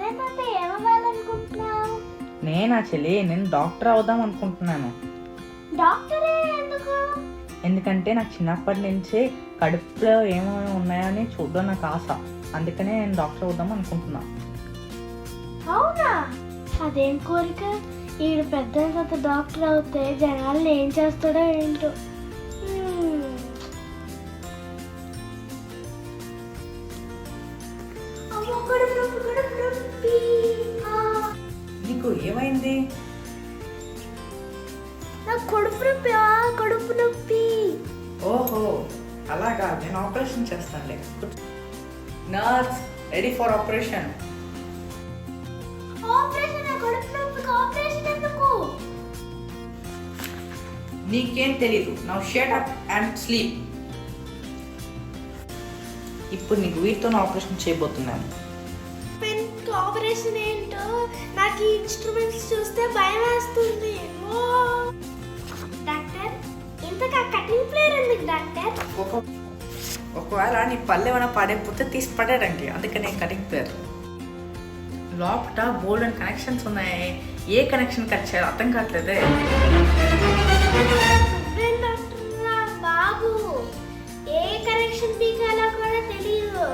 సరే తాత ఏమవ్వాలనుకుంటున్నావు? నేనా చెల్లి, నేను డాక్టర్ అవుదాం అనుకుంటున్నాను. డాక్టరే ఎందుకు? ఎందుకంటే నాకు చిన్నప్పటి నుంచే కడుపులో ఏమేమి ఉన్నాయని చూడడం నాకు ఆశ. అందుకనే నేను డాక్టర్ అవుదాం అనుకుంటున్నా. అవునా? అదేం కోరిక? ఈడు పెద్ద తర్వాత డాక్టర్ అవుతే జనాలు ఏం చేస్తాడో ఏంటో. నీకు ఏమైంది? నాకు కడుపు నొప్పి. ఓహో అలాగా, నేను ఆపరేషన్ చేస్తానులే. Nurse ready for operation. నీకేం తెలీదు. Now shut up and sleep. ఇప్పుడు నీకు వీటితో ఆపరేషన్ చేయబోతున్నాను. ఆపరేషన్ ఏంటో నాకు ఈ ఇన్స్ట్రుమెంట్స్ చూస్తే భయం వేస్తుంది. డాక్టర్, ఇంతగా కటింగ్ ప్లేయర్ ఎందుకు డాక్టర్? ఒకవేళ నీ పళ్ళు ఏమైనా పడైపోతే తీసి పడేయడానికి, అందుకనే కటింగ్ ప్లేయర్. లోపల బోల్డ్ అండ్ కనెక్షన్స్ ఉన్నాయి. ఏ కనెక్షన్ కట్ చేయాలో అర్థం కావట్లేదే. బాబు, ఏ కనెక్షన్ పీకాలో కూడా తెలియదు.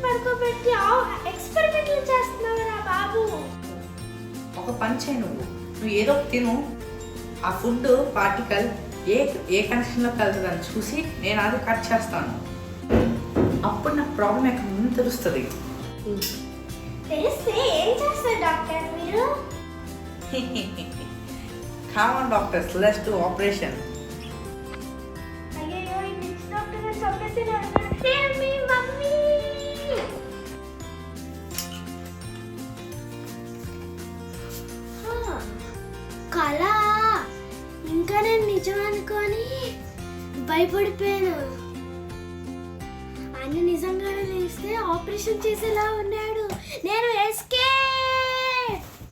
పడుకోబెట్టి ఎక్స్పెరిమెంట్లు చేస్తున్నావు రా బాబు. ఒక పని చేయి, నువ్వు ఏదో తిను. ఆ ఫుడ్ పార్టికల్ ఏ కనెక్షన్లో కలుగుతుందని చూసి నేను అది కట్ చేస్తాను. అప్పుడు నాకు ప్రాబ్లం ఎక్కడ ముందు తెలుస్తుంది. తెలిస్తే ఏం చేస్తారు డాక్టర్ మీరు? Come on doctors, let's do operation. అయ్యో, ఈ మిక్స్ డాక్టర్ చంపేసినారు. మీ మమ్మీ. కళ ఇంకా నేను నిజం అనుకొని భయపడిపోయాను. ఆయన నిజంగానే లేస్తే ఆపరేషన్ చేసేలా ఉన్నాడు. నేను ఎస్కేప్.